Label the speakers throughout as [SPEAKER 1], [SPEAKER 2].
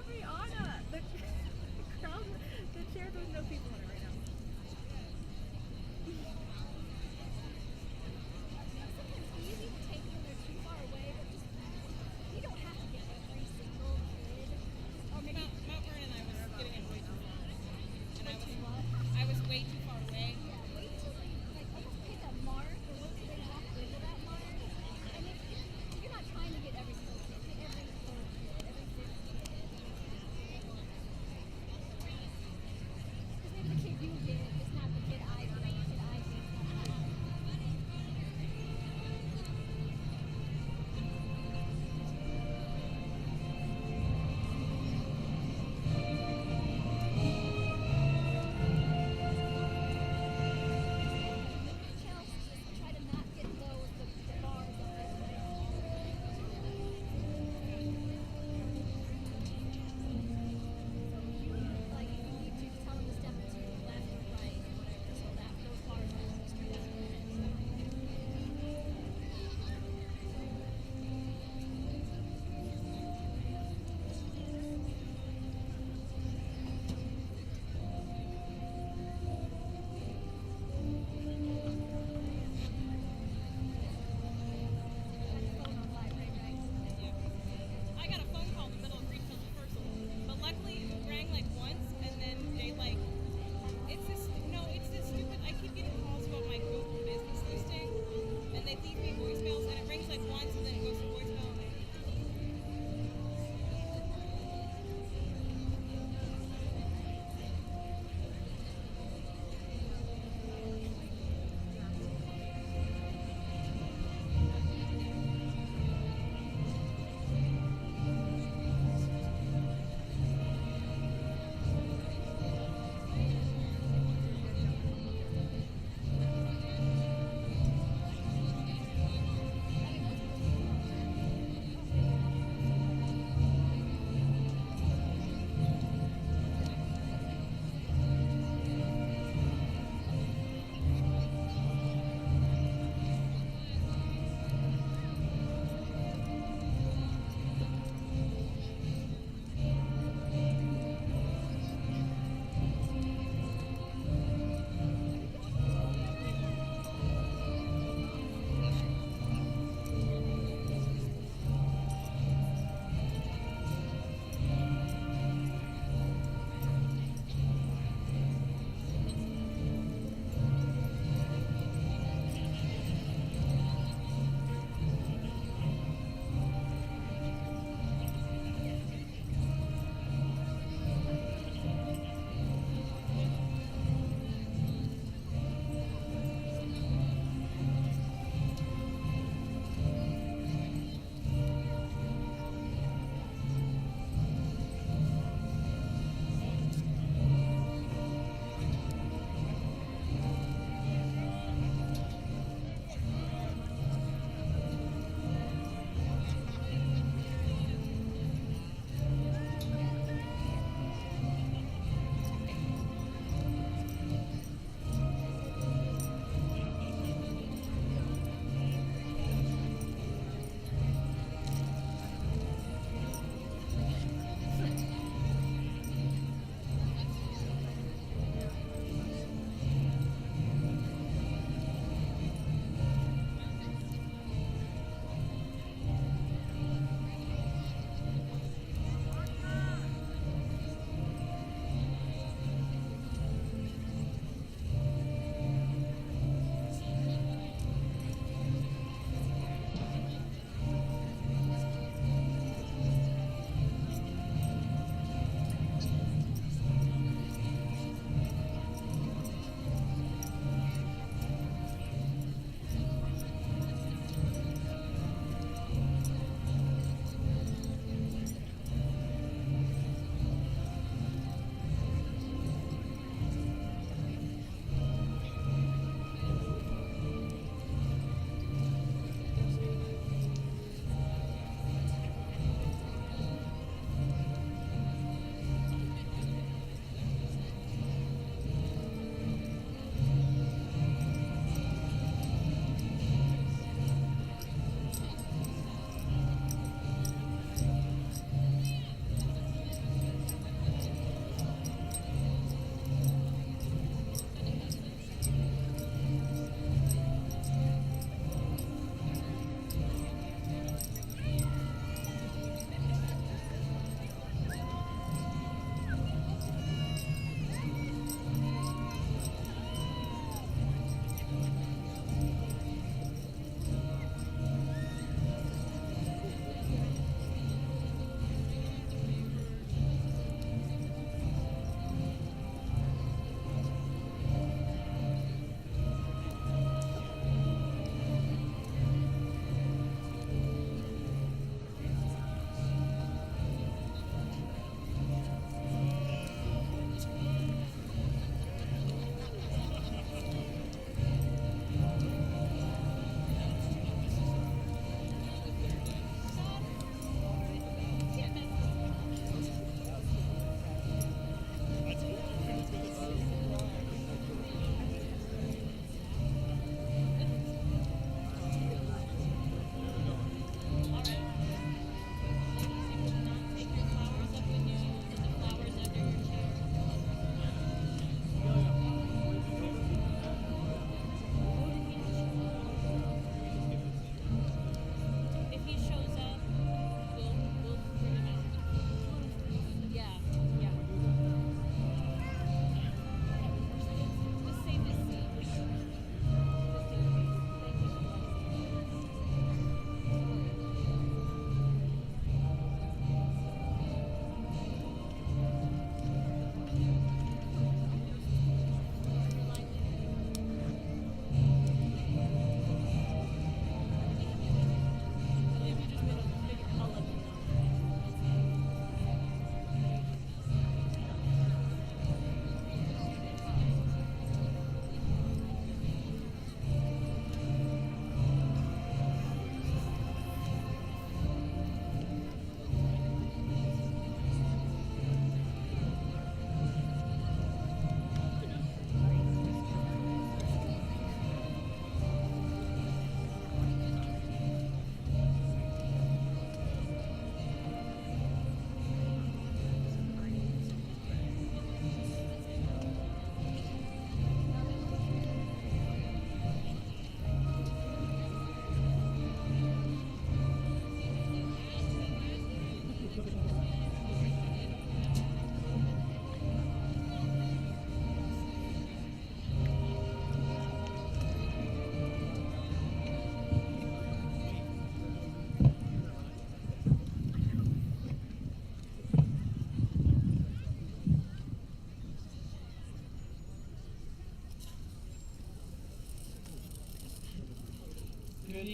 [SPEAKER 1] Rihanna! The crowd, the chair, there's no people in it right now.
[SPEAKER 2] Sometimes it's easy to take when they're too far away, but just you don't have to get every single kid. Or maybe
[SPEAKER 3] Mount Vernon, I was getting it way too long. And
[SPEAKER 2] way too long.
[SPEAKER 3] I was way too far away.
[SPEAKER 2] Yeah, wait till they almost hit a mark, or wait till they walk into that mark. And you're not trying to get every single kid, get every third kid, every fifth kid. Because maybe the kid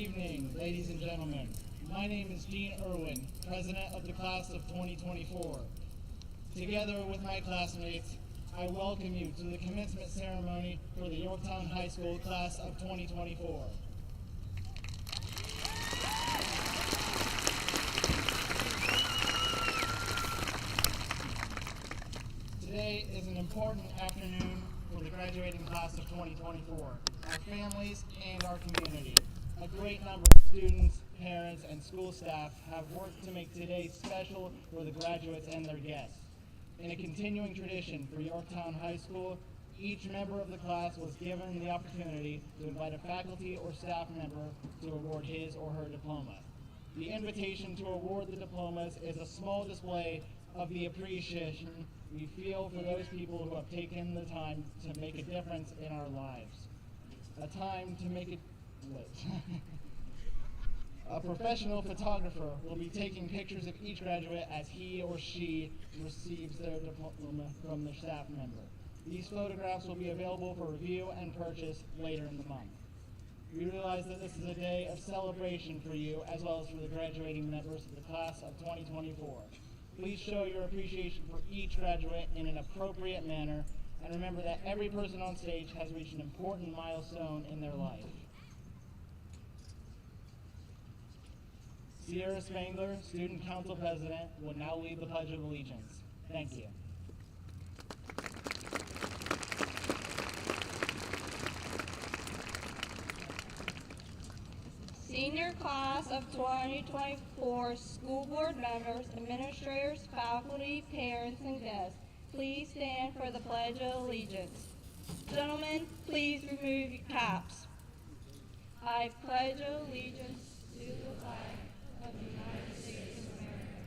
[SPEAKER 4] evening, ladies and gentlemen. My name is Dean Irwin, president of the class of 2024. Together with my classmates, I welcome you to the commencement ceremony for the Yorktown High School class of 2024. Today is an important afternoon for the graduating class of 2024, our families, and our community. A great number of students, parents, and school staff have worked to make today special for the graduates and their guests. In a continuing tradition for Yorktown High School, each member of the class was given the opportunity to invite a faculty or staff member to award his or her diploma. The invitation to award the diplomas is a small display of the appreciation we feel for those people who have taken the time to make a difference in our lives. A time to make it A professional photographer will be taking pictures of each graduate as he or she receives their diploma from their staff member. These photographs will be available for review and purchase later in the month. We realize that this is a day of celebration for you as well as for the graduating members of the class of 2024. Please show your appreciation for each graduate in an appropriate manner, and remember that every person on stage has reached an important milestone in their life. Sierra Spangler, Student Council President, will now lead the Pledge of Allegiance. Thank you.
[SPEAKER 5] Senior class of 2024 school board members, administrators, faculty, parents, and guests, please stand for the Pledge of Allegiance. Gentlemen, please remove your caps. I pledge allegiance to the flag of the United States of America,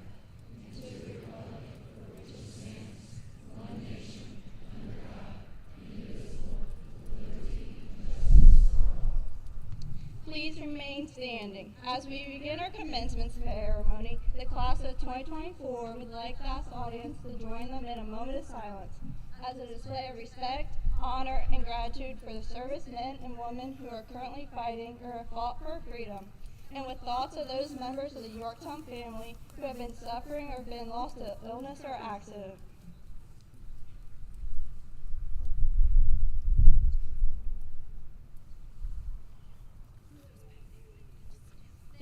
[SPEAKER 5] and to the republic for which it stands, one nation, under God, indivisible, with liberty and justice for all. Please remain standing. As we begin our commencement ceremony, the class of 2024 would like to ask the audience to join them in a moment of silence as a display of respect, honor, and gratitude for the servicemen and women who are currently fighting or have fought for freedom, and with thoughts of those members of the Yorktown family who have been suffering or been lost to illness or accident.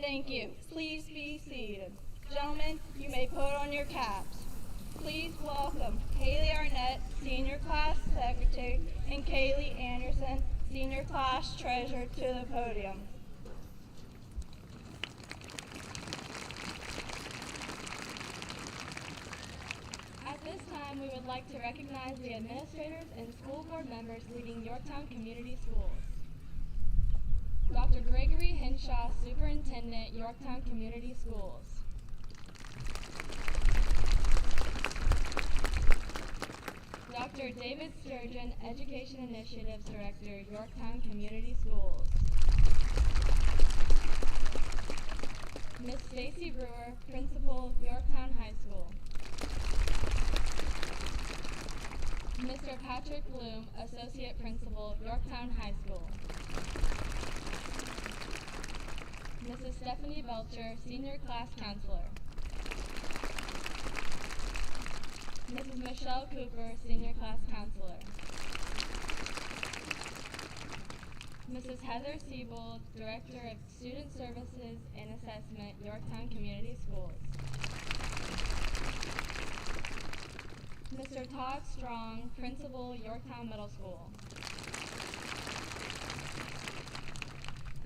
[SPEAKER 5] Thank you. Please be seated. Gentlemen, you may put on your caps. Please welcome Haley Arnett, Senior Class Secretary, and Kaylee Anderson, Senior Class Treasurer, to the podium. At this time, we would like to recognize the administrators and school board members leading Yorktown Community Schools. Dr. Gregory Henshaw, Superintendent, Yorktown Community Schools. Dr. David Sturgeon, Education Initiatives Director, Yorktown Community Schools. Ms. Stacy Brewer, Principal, Yorktown High School. Mr. Patrick Bloom, Associate Principal, Yorktown High School. Mrs. Stephanie Belcher, Senior Class Counselor. Mrs. Michelle Cooper, Senior Class Counselor. Mrs. Heather Siebold, Director of Student Services and Assessment, Yorktown Community Schools. Mr. Todd Strong, Principal, Yorktown Middle School.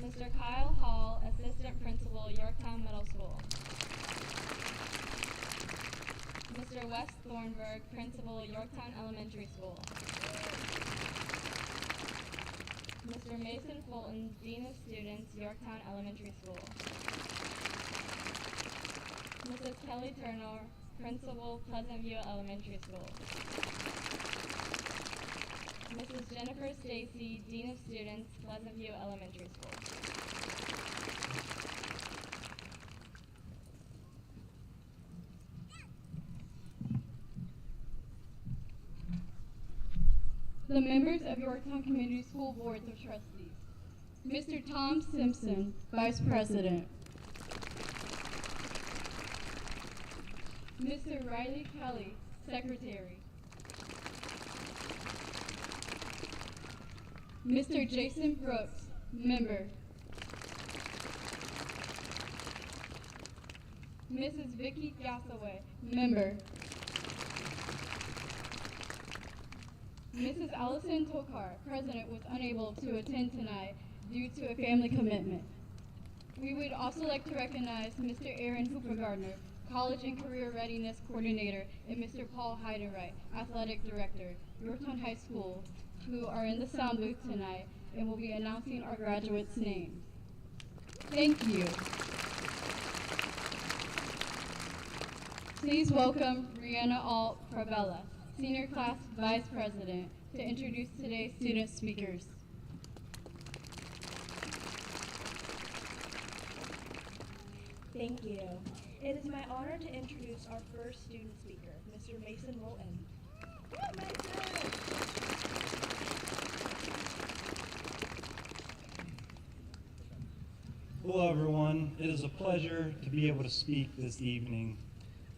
[SPEAKER 5] Mr. Kyle Hall, Assistant Principal, Yorktown Middle School. Mr. Wes Thornburg, Principal, Yorktown Elementary School. Mr. Mason Fulton, Dean of Students, Yorktown Elementary School. Mrs. Kelly Turner, Principal, Pleasant View Elementary School. Mrs. Jennifer Stacy, Dean of Students, Pleasant View Elementary School. The members of Yorktown Community School Boards of Trustees. Mr. Tom Simpson, Vice President. Mr. Riley Kelly, Secretary. Mr. Jason Brooks, Member. Mrs. Vicky Gassaway, Member. Mrs. Allison Tokar, President, was unable to attend tonight due to a family commitment. We would also like to recognize Mr. Aaron Hooper Gardner, College and Career Readiness Coordinator, and Mr. Paul Heidenreich, Athletic Director, Yorktown High School, who are in the sound booth tonight and will be announcing our graduates' names. Thank you. Please welcome Rihanna Alt Crabella, Senior Class Vice President, to introduce today's student speakers.
[SPEAKER 1] Thank you. It is my honor to introduce our first student speaker, Mr. Mason Wilton.
[SPEAKER 6] Hello everyone, it is a pleasure to be able to speak this evening.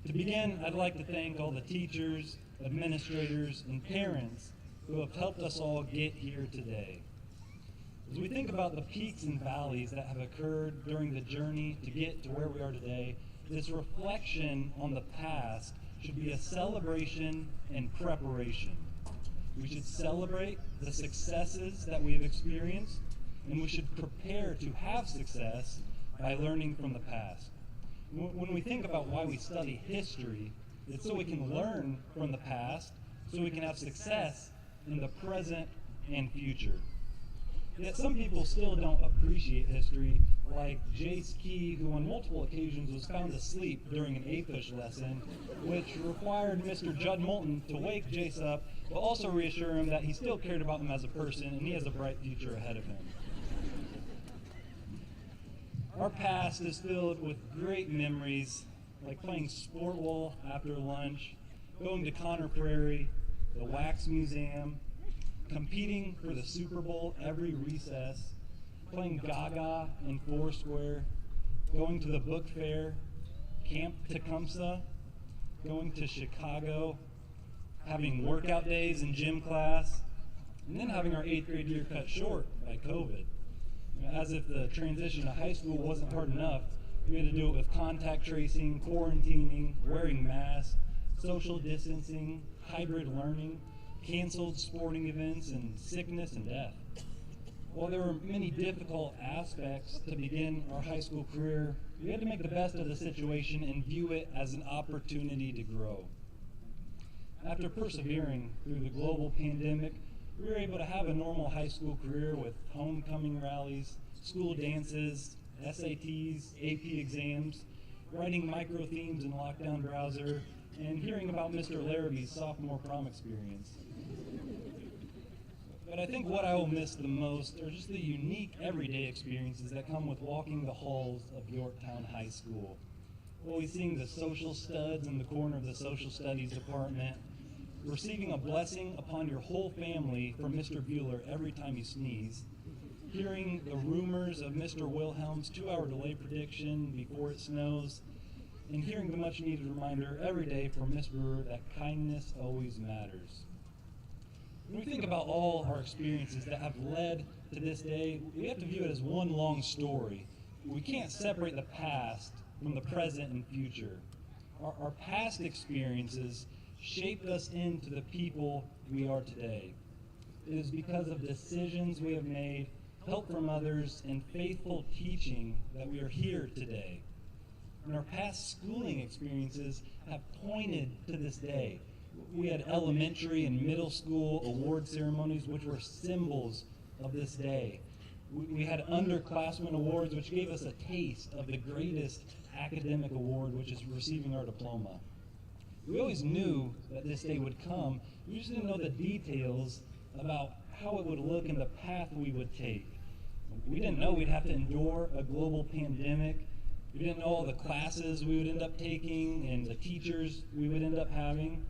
[SPEAKER 6] To begin, I'd like to thank all the teachers, administrators, and parents who have helped us all get here today. As we think about the peaks and valleys that have occurred during the journey to get to where we are today, this reflection on the past should be a celebration and preparation. We should celebrate the successes that we have experienced, and we should prepare to have success by learning from the past. When we think about why we study history, it's so we can learn from the past, so we can have success in the present and future. Yet some people still don't appreciate history, like Jace Key, who on multiple occasions was found asleep during an APUSH lesson, which required Mr. Judd Moulton to wake Jace up, but also reassure him that he still cared about him as a person and he has a bright future ahead of him. Our past is filled with great memories, like playing sport wall after lunch, going to Conner Prairie, the Wax Museum, competing for the Super Bowl every recess, playing Gaga in Foursquare, going to the book fair, Camp Tecumseh, going to Chicago, having workout days in gym class, and then having our 8th grade year cut short by COVID. As if the transition to high school wasn't hard enough, we had to do it with contact tracing, quarantining, wearing masks, social distancing, hybrid learning, canceled sporting events, and sickness and death. While there were many difficult aspects to begin our high school career, we had to make the best of the situation and view it as an opportunity to grow. After persevering through the global pandemic, we were able to have a normal high school career with homecoming rallies, school dances, SATs, AP exams, writing micro themes in Lockdown Browser, and hearing about Mr. Larrabee's sophomore prom experience. But I think what I will miss the most are just the unique everyday experiences that come with walking the halls of Yorktown High School. Always seeing the social studs in the corner of the social studies department, receiving a blessing upon your whole family from Mr. Bueller every time you sneeze, hearing the rumors of Mr. Wilhelm's 2-hour delay prediction before it snows, and hearing the much needed reminder every day from Ms. Brewer that kindness always matters. When we think about all our experiences that have led to this day, we have to view it as one long story. We can't separate the past from the present and future. Our past experiences shaped us into the people we are today. It is because of decisions we have made, help from others, and faithful teaching that we are here today. And our past schooling experiences have pointed to this day. We had elementary and middle school award ceremonies which were symbols of this day. We had underclassmen awards which gave us a taste of the greatest academic award, which is receiving our diploma. We always knew that this day would come. We just didn't know the details about how it would look and the path we would take. We didn't know we'd have to endure a global pandemic. We didn't know all the classes we would end up taking and the teachers we would end up having.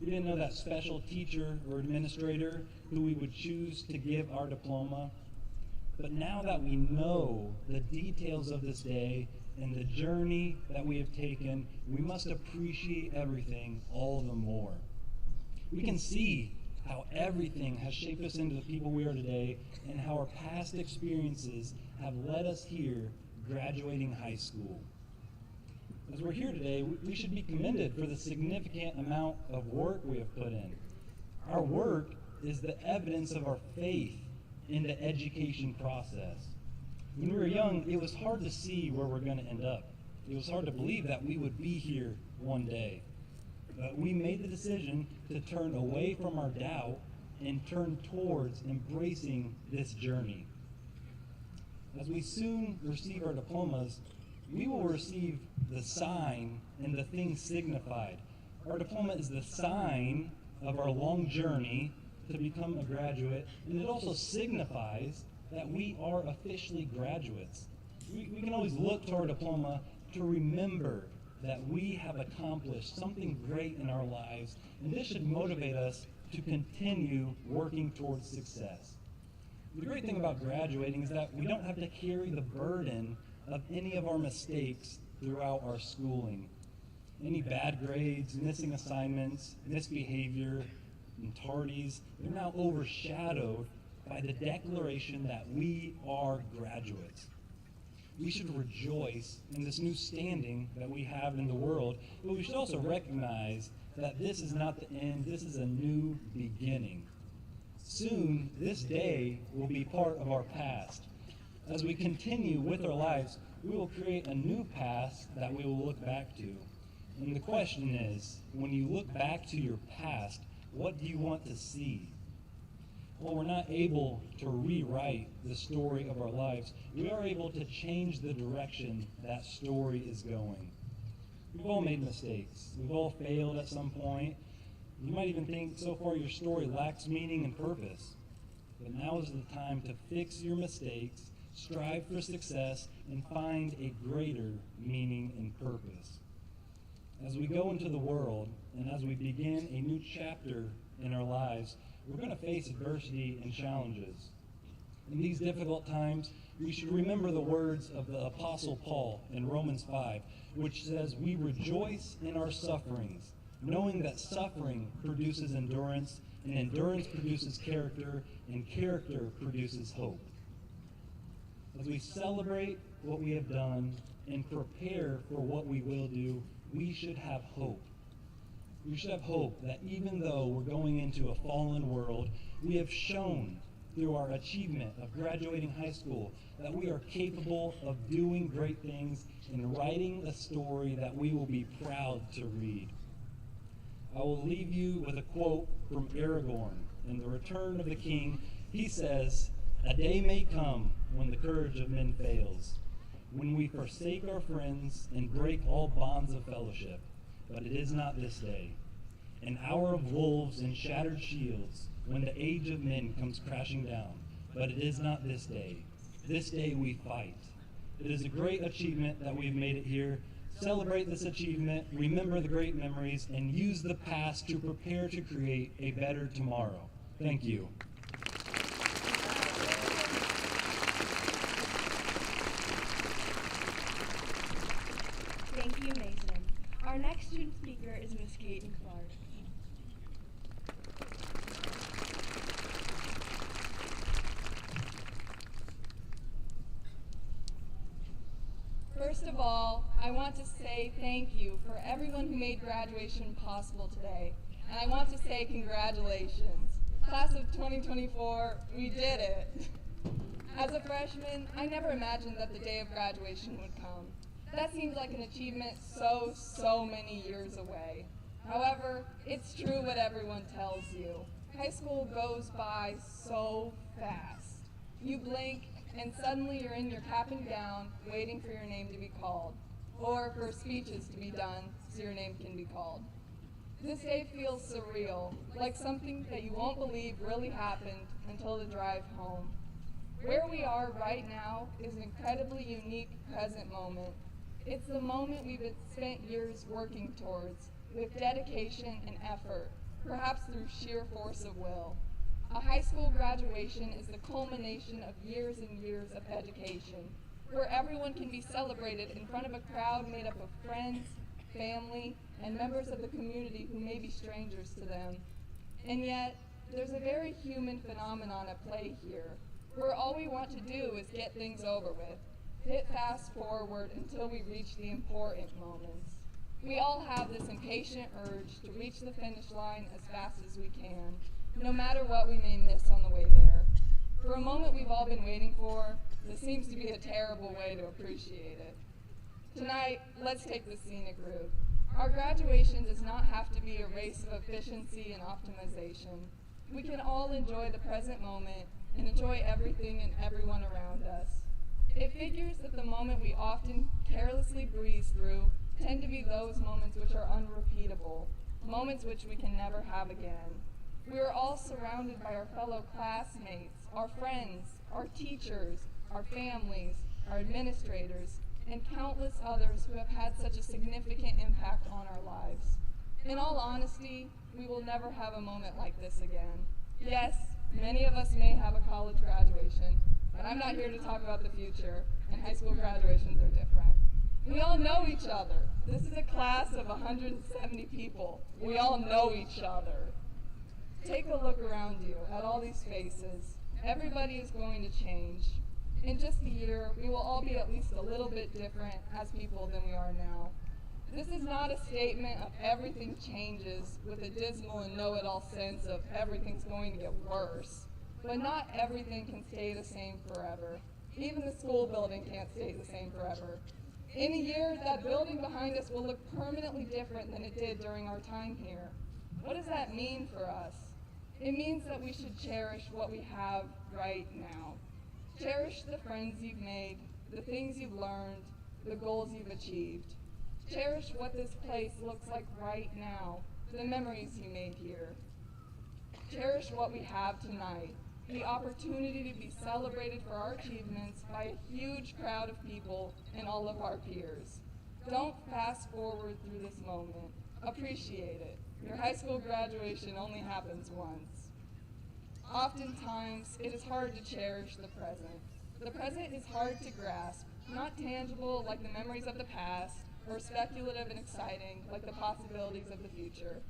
[SPEAKER 6] We didn't know that special teacher or administrator who we would choose to give our diploma. But now that we know the details of this day and the journey that we have taken, we must appreciate everything all the more. We can see how everything has shaped us into the people we are today and how our past experiences have led us here graduating high school. As we're here today, we should be commended for the significant amount of work we have put in. Our work is the evidence of our faith in the education process. When we were young, it was hard to see where we're going to end up. It was hard to believe that we would be here one day. But we made the decision to turn away from our doubt and turn towards embracing this journey. As we soon receive our diplomas, we will receive the sign and the thing signified. Our diploma is the sign of our long journey to become a graduate, and it also signifies that we are officially graduates. We can always look to our diploma to remember that we have accomplished something great in our lives, and this should motivate us to continue working towards success. The great thing about graduating is that we don't have to carry the burden of any of our mistakes throughout our schooling. Any bad grades, missing assignments, misbehavior, and tardies, they're now overshadowed by the declaration that we are graduates. We should rejoice in this new standing that we have in the world, but we should also recognize that this is not the end, this is a new beginning. Soon, this day will be part of our past. As we continue with our lives, we will create a new past that we will look back to. And the question is, when you look back to your past, what do you want to see? While we're not able to rewrite the story of our lives, we are able to change the direction that story is going. We've all made mistakes. We've all failed at some point. You might even think so far your story lacks meaning and purpose. But now is the time to fix your mistakes, strive for success, and find a greater meaning and purpose. As we go into the world and as we begin a new chapter in our lives, we're going to face adversity and challenges. In these difficult times, we should remember the words of the Apostle Paul in Romans 5, which says, "We rejoice in our sufferings, knowing that suffering produces endurance, and endurance produces character, and character produces hope." As we celebrate what we have done and prepare for what we will do, we should have hope. We should have hope that even though we're going into a fallen world, we have shown through our achievement of graduating high school that we are capable of doing great things and writing a story that we will be proud to read. I will leave you with a quote from Aragorn in The Return of the King. He says, "A day may come when the courage of men fails, when we forsake our friends and break all bonds of fellowship. But it is not this day. An hour of wolves and shattered shields, when the age of men comes crashing down. But it is not this day. This day we fight." It is a great achievement that we've made it here. Celebrate this achievement, remember the great memories, and use the past to prepare to create a better tomorrow. Thank you.
[SPEAKER 1] Thank you, Mason. Our next student speaker is Miss Kaden Clark.
[SPEAKER 5] First of all, I want to say thank you for everyone who made graduation possible today. And I want to say congratulations. Class of 2024, we did it. As a freshman, I never imagined that the day of graduation would come. That seems like an achievement so many years away. However, it's true what everyone tells you. High school goes by so fast. You blink, and suddenly you're in your cap and gown, waiting for your name to be called, or for speeches to be done so your name can be called. This day feels surreal, like something that you won't believe really happened until the drive home. Where we are right now is an incredibly unique present moment. It's the moment we've spent years working towards, with dedication and effort, perhaps through sheer force of will. A high school graduation is the culmination of years and years of education, where everyone can be celebrated in front of a crowd made up of friends, family, and members of the community who may be strangers to them. And yet, there's a very human phenomenon at play here, where all we want to do is get things over with, hit fast forward until we reach the important moments. We all have this impatient urge to reach the finish line as fast as we can, no matter what we may miss on the way there. For a moment we've all been waiting for, this seems to be a terrible way to appreciate it. Tonight, let's take the scenic route. Our graduation does not have to be a race of efficiency and optimization. We can all enjoy the present moment and enjoy everything and everyone around us. It figures that the moment we often carelessly breeze through tend to be those moments which are unrepeatable, moments which we can never have again. We are all surrounded by our fellow classmates, our friends, our teachers, our families, our administrators, and countless others who have had such a significant impact on our lives. In all honesty, we will never have a moment like this again. Yes, many of us may have a college graduation, but I'm not here to talk about the future, and high school graduations are different. We all know each other. This is a class of 170 people. We all know each other. Take a look around you at all these faces. Everybody is going to change. In just a year, we will all be at least a little bit different as people than we are now. This is not a statement of everything changes with a dismal and know-it-all sense of everything's going to get worse. But not everything can stay the same forever. Even the school building can't stay the same forever. In a year, that building behind us will look permanently different than it did during our time here. What does that mean for us? It means that we should cherish what we have right now. Cherish the friends you've made, the things you've learned, the goals you've achieved. Cherish what this place looks like right now, the memories you made here. Cherish what we have tonight, the opportunity to be celebrated for our achievements by a huge crowd of people and all of our peers. Don't fast forward through this moment. Appreciate it. Your high school graduation only happens once. Oftentimes, it is hard to cherish the present. The present is hard to grasp, not tangible like the memories of the past, or speculative and exciting like the possibilities of the future.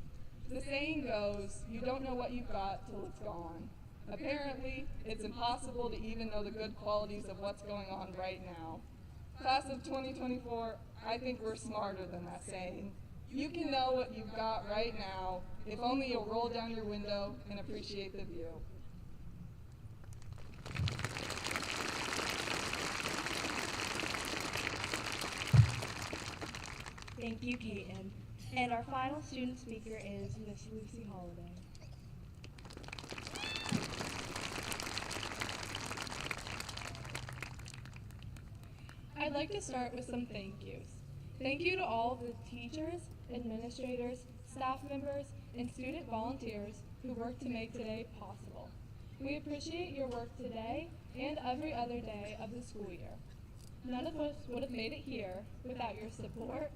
[SPEAKER 5] The saying goes, you don't know what you've got till it's gone. Apparently, it's impossible to even know the good qualities of what's going on right now. Class of 2024, I think we're smarter than that saying. You can know what you've got right now if only you'll roll down your window and appreciate the view.
[SPEAKER 1] Thank you, Keaton. And our final student speaker is Miss Lucy Holliday.
[SPEAKER 5] I'd like to start with some thank yous. Thank you to all of the teachers, administrators, staff members, and student volunteers who worked to make today possible. We appreciate your work today and every other day of the school year. None of us would have made it here without your support,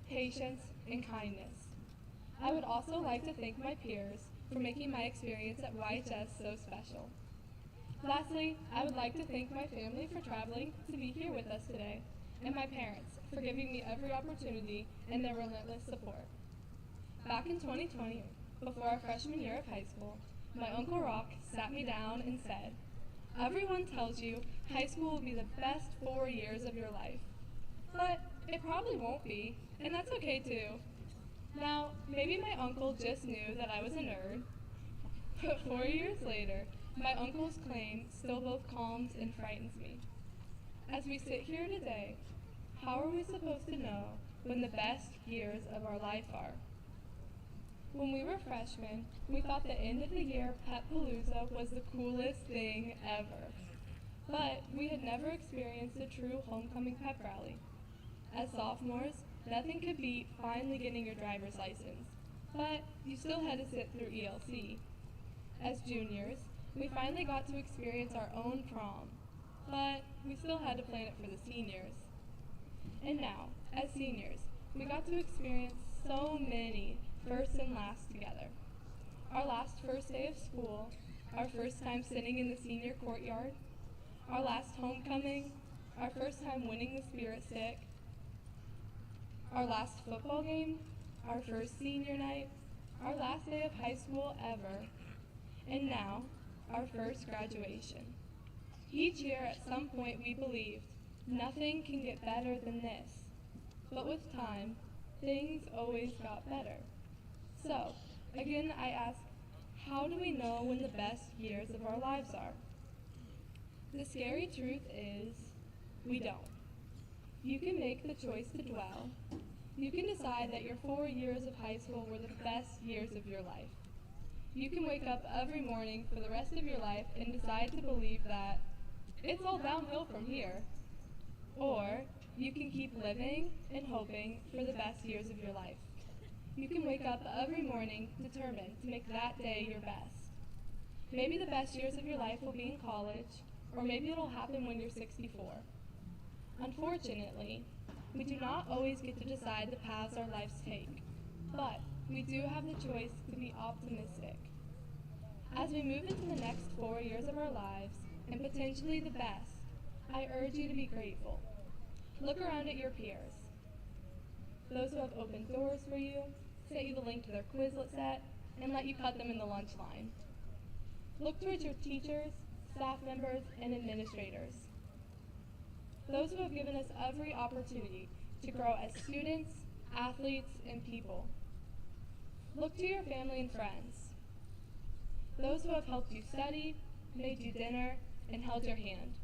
[SPEAKER 5] patience, and kindness. I would also like to thank my peers for making my experience at YHS so special. Lastly, I would like to thank my family for traveling to be here with us today, and my parents for giving me every opportunity and their relentless support. Back in 2020, before our freshman year of high school, my Uncle Rock sat me down and said, "Everyone tells you high school will be the best 4 years of your life. But it probably won't be, and that's okay too." Now, maybe my uncle just knew that I was a nerd, but 4 years later, my uncle's claim still both calms and frightens me. As we sit here today, how are we supposed to know when the best years of our life are? When we were freshmen, we thought the end of the year Pep Palooza was the coolest thing ever. But we had never experienced a true homecoming pep rally. As sophomores, nothing could beat finally getting your driver's license, but you still had to sit through ELC. As juniors, we finally got to experience our own prom, but we still had to plan it for the seniors. And now, as seniors, we got to experience so many firsts and lasts together. Our last first day of school, our first time sitting in the senior courtyard, our last homecoming, our first time winning the Spirit Stick, our last football game, our first senior night, our last day of high school ever, and now, our first graduation. Each year at some point we believed nothing can get better than this, but with time, things always got better. So, again I ask, how do we know when the best years of our lives are? The scary truth is, we don't. You can make the choice to dwell. You can decide that your 4 years of high school were the best years of your life. You can wake up every morning for the rest of your life and decide to believe that it's all downhill from here. Or you can keep living and hoping for the best years of your life. You can wake up every morning determined to make that day your best. Maybe the best years of your life will be in college, or maybe it'll happen when you're 64. Unfortunately, we do not always get to decide the paths our lives take, but we do have the choice to be optimistic. As we move into the next 4 years of our lives, and potentially the best, I urge you to be grateful. Look around at your peers. Those who have opened doors for you, sent you the link to their Quizlet set, and let you cut them in the lunch line. Look towards your teachers, staff members, and administrators. Those who have given us every opportunity to grow as students, athletes, and people. Look to your family and friends. Those who have helped you study, made you dinner, and held your hand.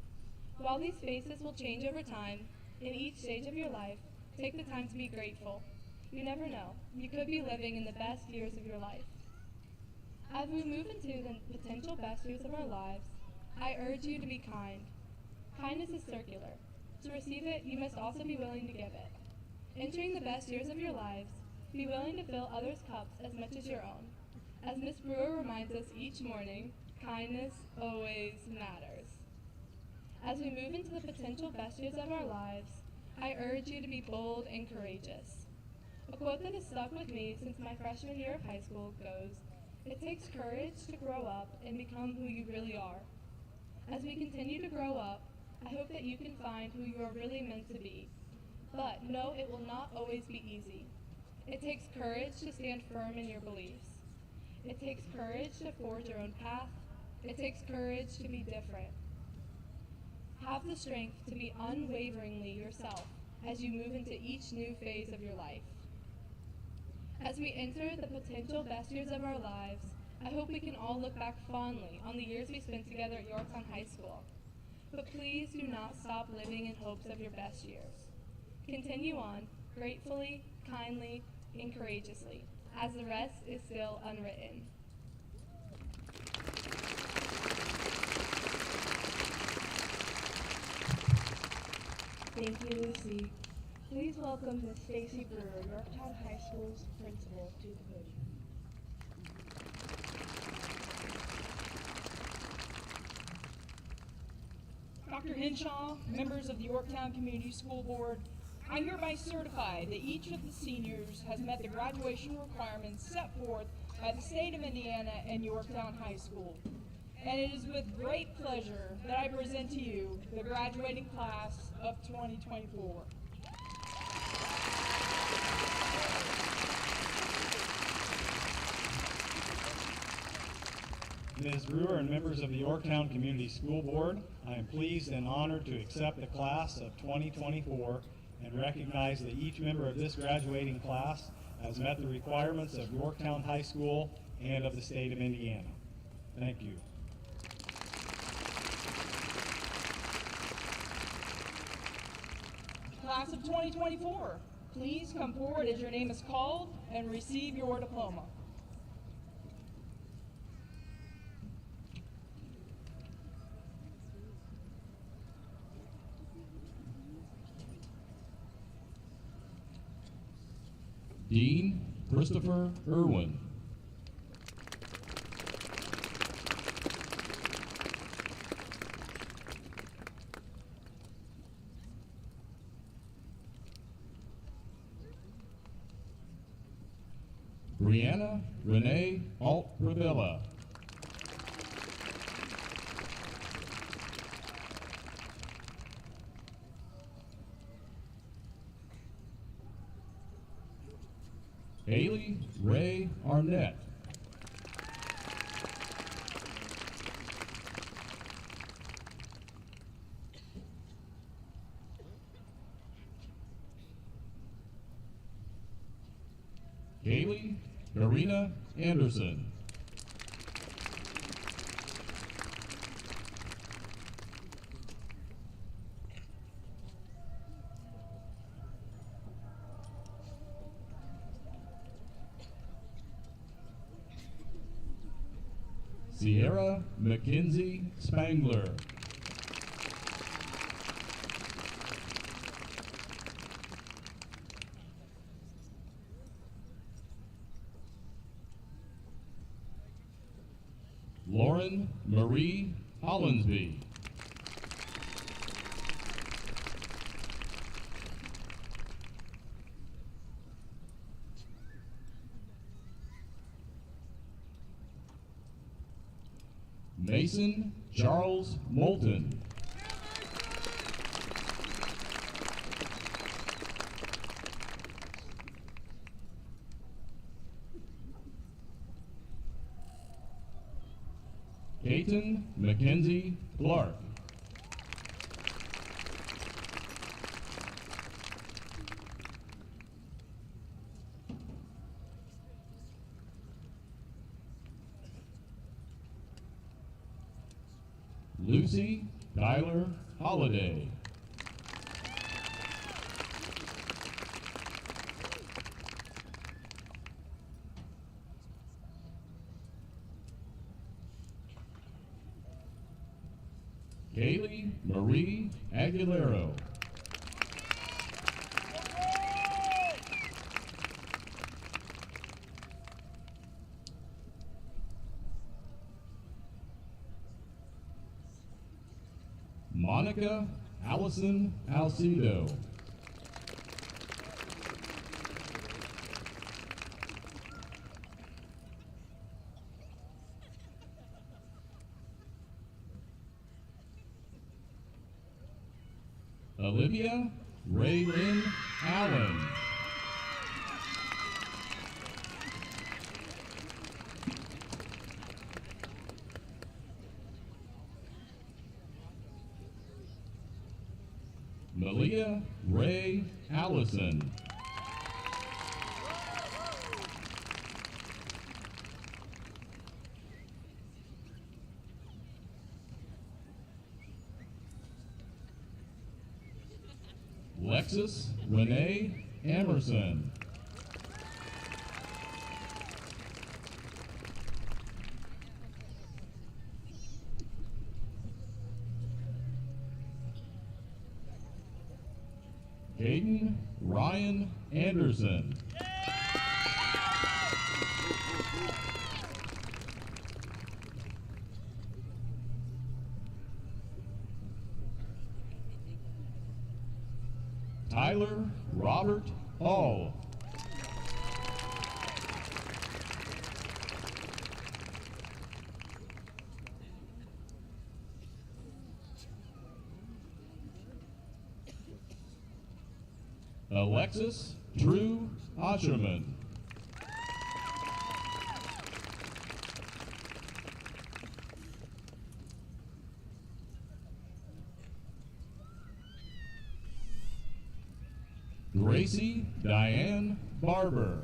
[SPEAKER 5] While these faces will change over time, in each stage of your life, take the time to be grateful. You never know, you could be living in the best years of your life. As we move into the potential best years of our lives, I urge you to be kind. Kindness is circular. To receive it, you must also be willing to give it. Entering the best years of your lives, be willing to fill others' cups as much as your own. As Ms. Brewer reminds us each morning, kindness always matters. As we move into the potential best years of our lives, I urge you to be bold and courageous. A quote that has stuck with me since my freshman year of high school goes, "It takes courage to grow up and become who you really are." As we continue to grow up, I hope that you can find who you are really meant to be. But know it will not always be easy. It takes courage to stand firm in your beliefs. It takes courage to forge your own path. It takes courage to be different. Have the strength to be unwaveringly yourself as you move into each new phase of your life. As we enter the potential best years of our lives, I hope we can all look back fondly on the years we spent together at Yorktown High School. But please do not stop living in hopes of your best years. Continue on, gratefully, kindly, and courageously, as the rest is still unwritten.
[SPEAKER 1] Thank you, Lucy. Please welcome Ms. Stacy Brewer, Yorktown High School's principal, to the podium.
[SPEAKER 3] Dr. Henshaw, members of the Yorktown Community School Board, I hereby certify that each of the seniors has met the graduation requirements set forth by the state of Indiana and Yorktown High School. And it is with great pleasure that I present to you the graduating class of 2024.
[SPEAKER 6] Ms. Brewer and members of the Yorktown Community School Board, I am pleased and honored to accept the class of 2024 and recognize that each member of this graduating class has met the requirements of Yorktown High School and of the state of Indiana. Thank you.
[SPEAKER 3] Class of 2024, please come forward as your name is called and receive your diploma.
[SPEAKER 7] Dean Christopher Irwin. Brianna Renee Alt-Rivella. Haley Ray Arnett. Kaylee Karina Anderson. Sierra Mackenzie Spangler. Lauren Marie Hollinsby. Mason Charles Moulton. Peyton Mackenzie Clark. Lucy Tyler Holliday. Kaylee Marie Aguilero. Monica Allison Alcido. Olivia Raylyn Allen. Malia Ray Allison. Lexus Renee Emerson. Caden Ryan Anderson. Tyler Robert Hall. Alexis Drew Osherman. Gracie Diane Barber.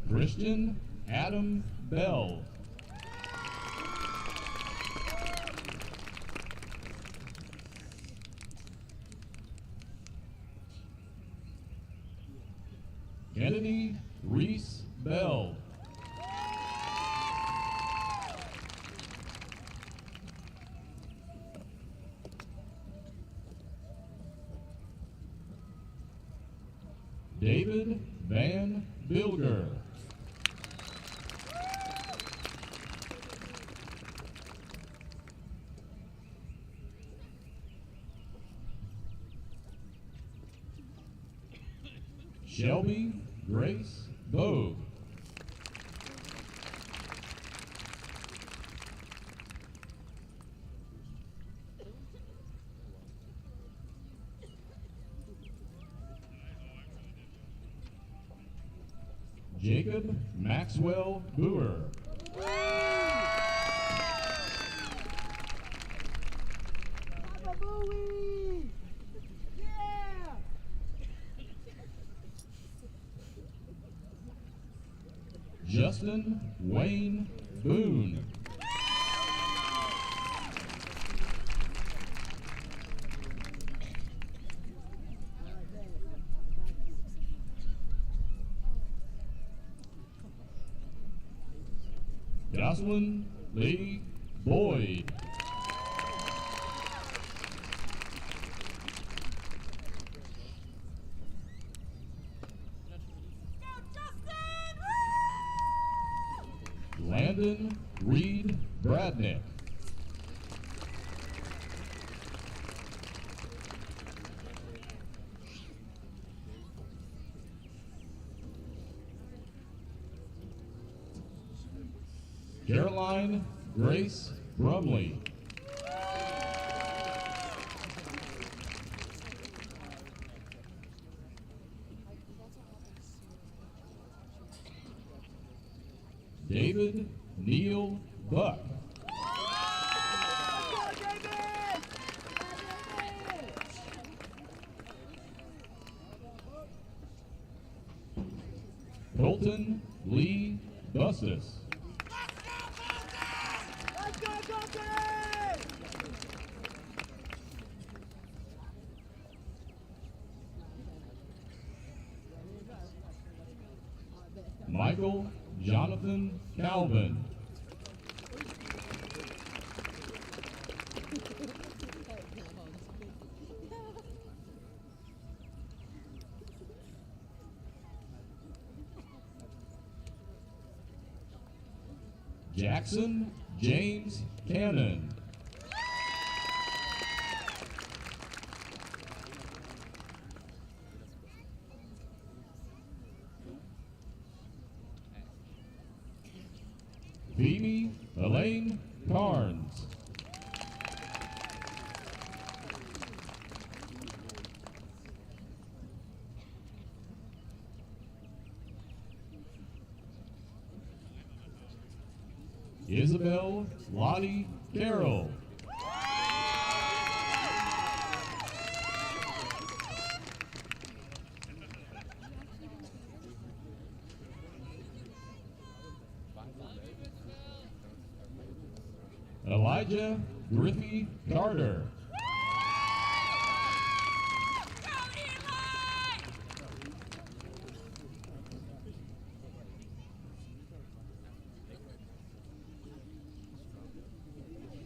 [SPEAKER 7] Christian Adam Bell. Kennedy Reese Bell. David Van Bilger. Shelby Grace Bogue. Jacob Maxwell Boer. Justin Wayne Boone. Jocelyn Lee Boyd. Landon Reed Bradnick. Caroline Grace Brumley. David Neal Buck. Colton Lee Bustis. Michael Jonathan Calvin. Jackson James Cannon. Phoebe Elaine Carnes. Isabel Lottie Carroll. Elijah Griffey Carter.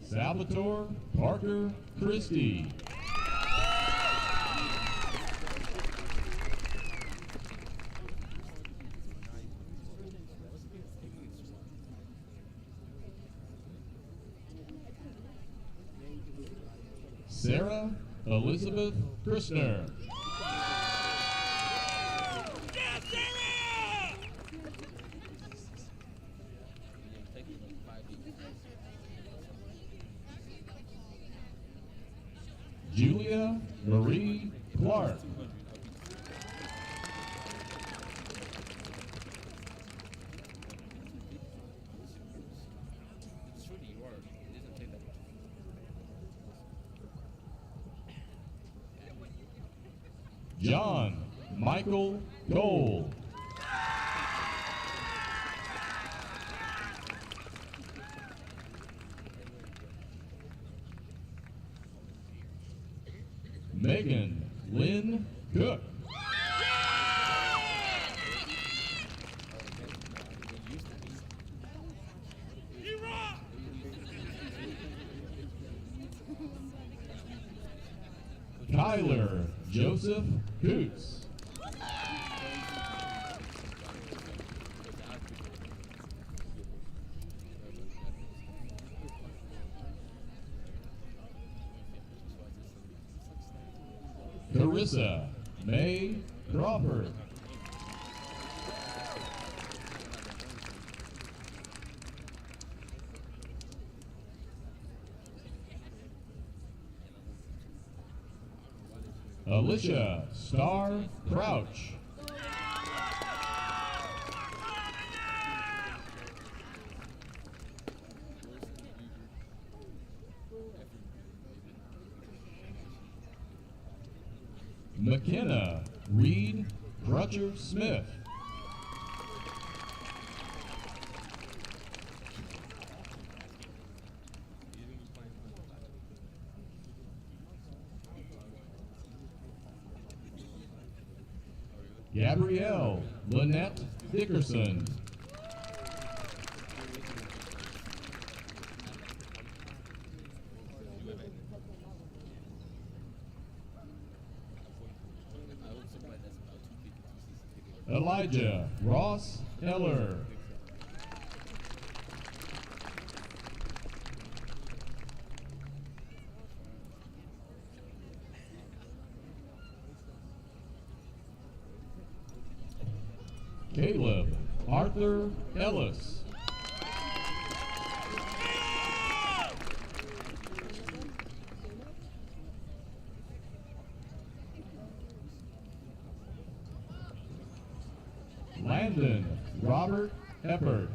[SPEAKER 7] Salvatore Parker Christie. Sarah Elizabeth Christner. Julia Marie Clark. John Michael Cole. Megan Lynn Cook. Tyler Joseph Coots. Carissa May Crawford. Alicia Starr Crouch. McKenna Reed Crutcher Smith. Gabrielle Lynette Dickerson. Elijah Ross Eller. Caleb Arthur Ellis. Landon Robert Eppert.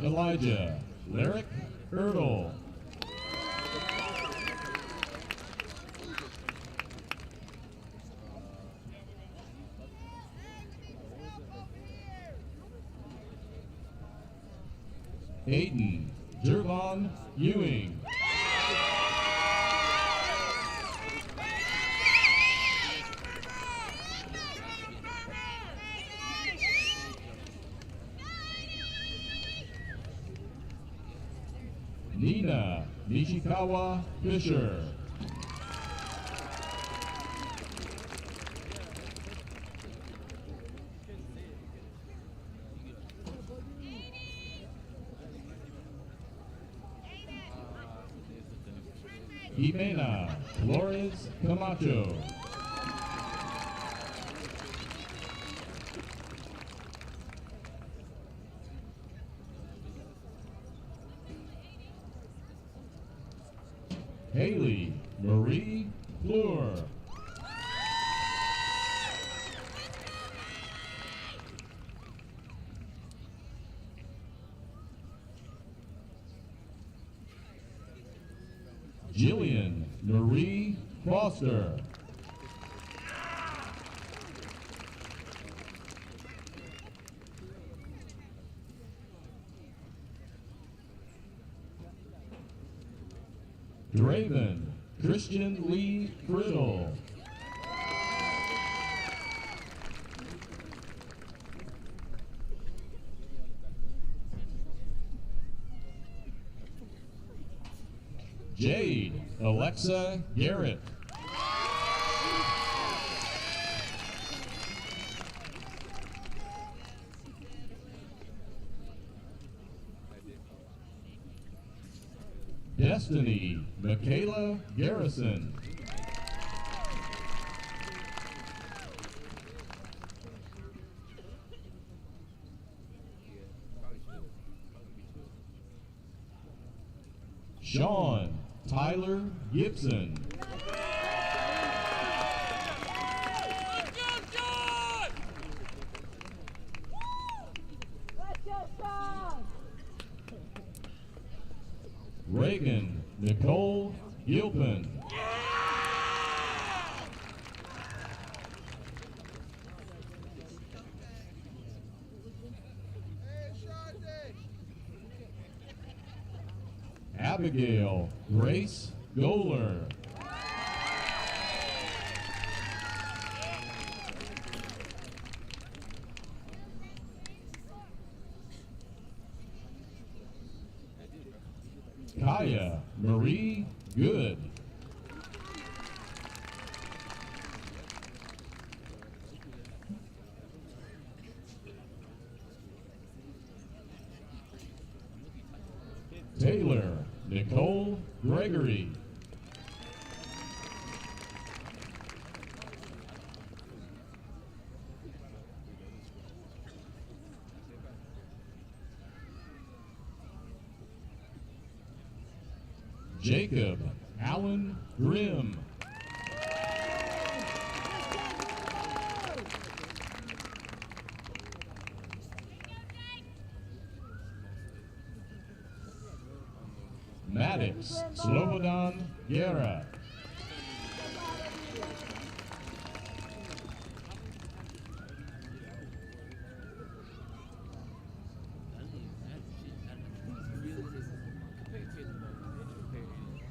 [SPEAKER 7] Elijah Lyric Erdl. Aiden Jervon Ewing. Nina Nishikawa Fisher. Jimena Flores Camacho. Haley Marie Fleur. Jillian Marie Foster. Draven Christian Lee Friddle. Jade Alexa Garrett. Destiny Michaela Garrison. Sean Tyler Gibson. Reagan Nicole Gilpin. Abigail Grace Goler. Kaya Marie Good. Taylor Nicole Gregory. Jacob Allen Grimm. Maddox Slobodan Guerra.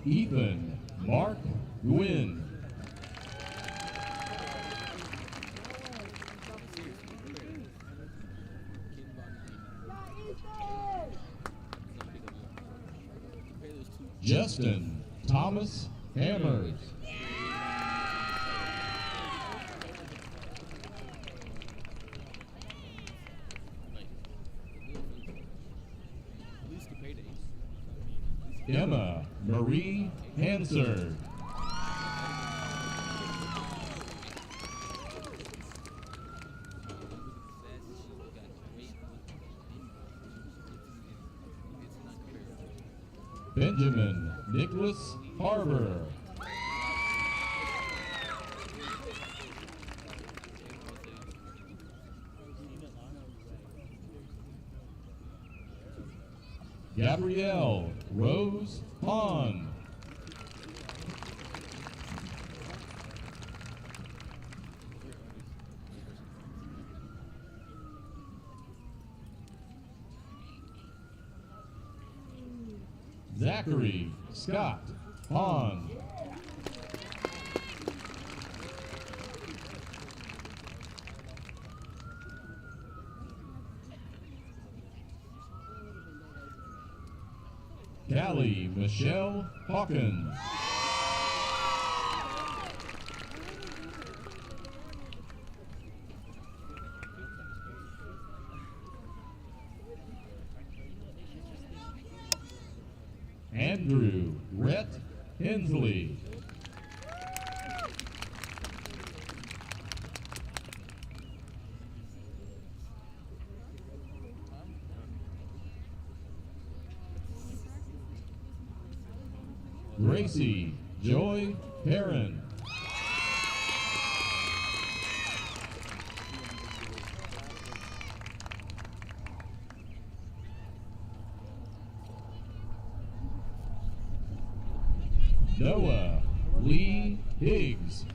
[SPEAKER 7] Ethan Mark Gwynn. Justin Thomas Hammers. Emma Marie Hansard. Benjamin Nicholas Harbour. Gabrielle Rose Hahn. Zachary Scott Hahn. Callie Michelle Hawkins. Andrew Rhett Hensley. Gracie Joy Perrin. Noah Lee Higgs.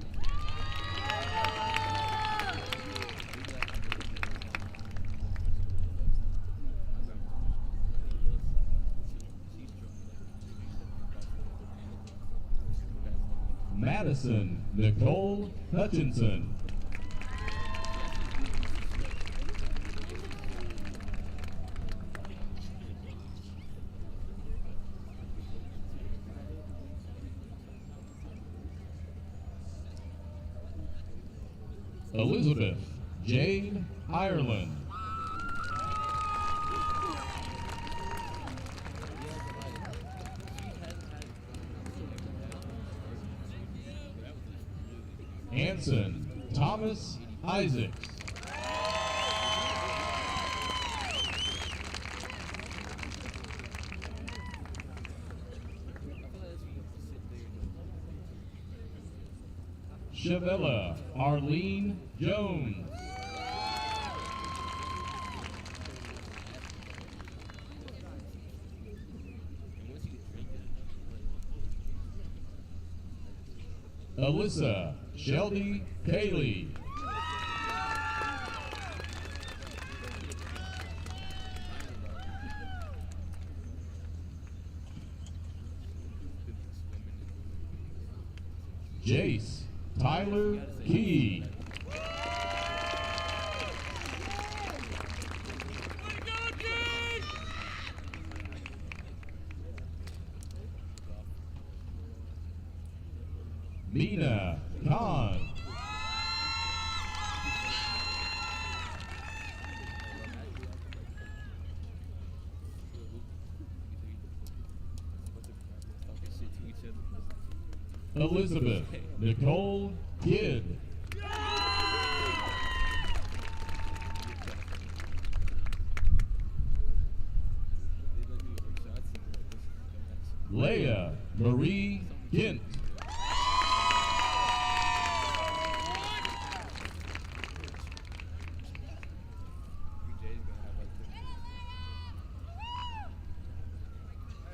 [SPEAKER 7] Madison Nicole Hutchinson. Elizabeth Jane Ireland. Anson Thomas Isaacs. Shavella Arlene Jones. Alyssa Shelby Cayley. Jace Tyler Key. Mina Khan. Elizabeth Nicole Kidd. Leah Marie Kent.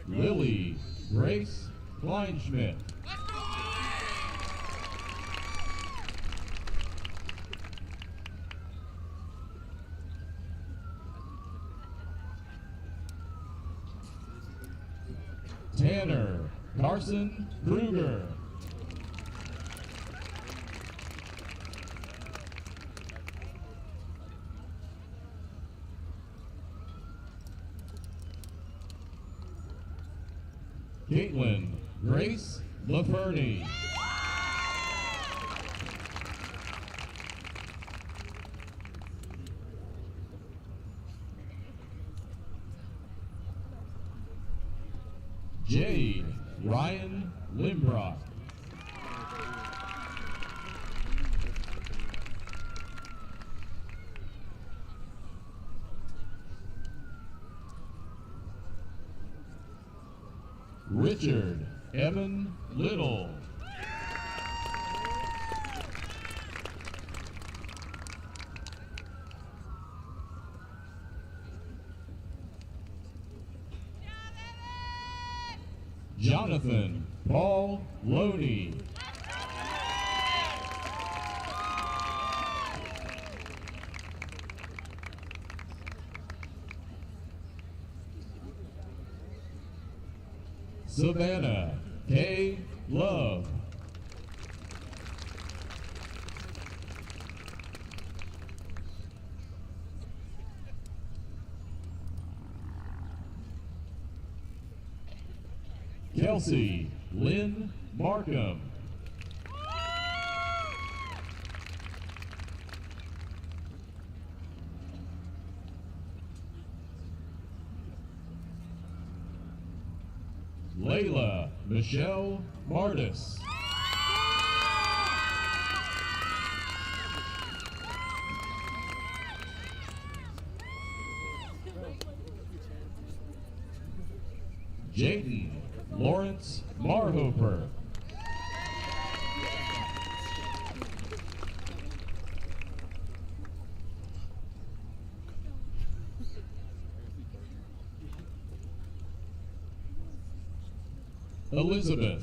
[SPEAKER 7] Lily Grace Kleinschmidt. Tanner Carson Kruger. Caitlin Grace LaFerny. Jade Ryan Limbrock. Richard Evan Little. Jonathan Paul Loney. Savannah K. Love. Kelsey Lynn Markham. Layla Michelle Martis. Jaden Lawrence Marhofer. Elizabeth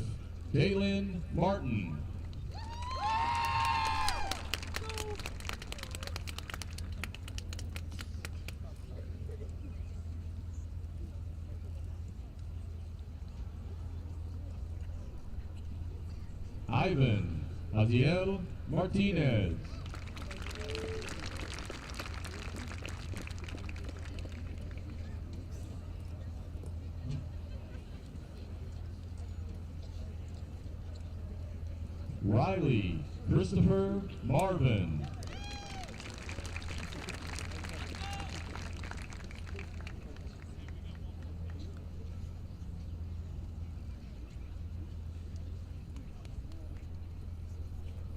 [SPEAKER 7] Kaylin Martin. Ivan Adiel Martinez. Riley Christopher Marvin.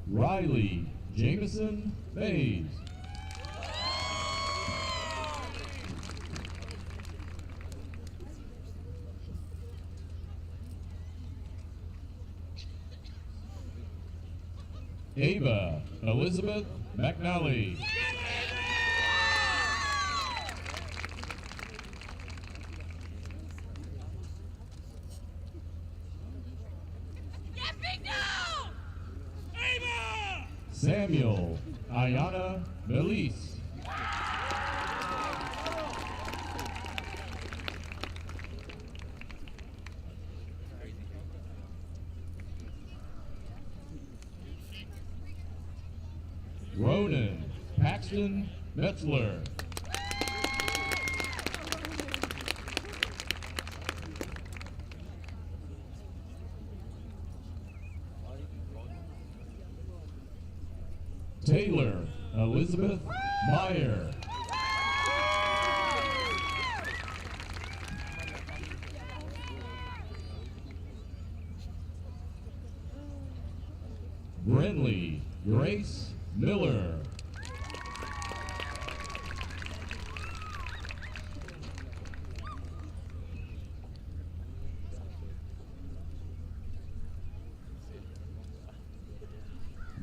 [SPEAKER 7] Riley Jameson Mays. Ava Elizabeth McNally. Samuel Ayana Melise. Ronan Paxton Metzler. Taylor Elizabeth Meyer. Brenly Grace Miller.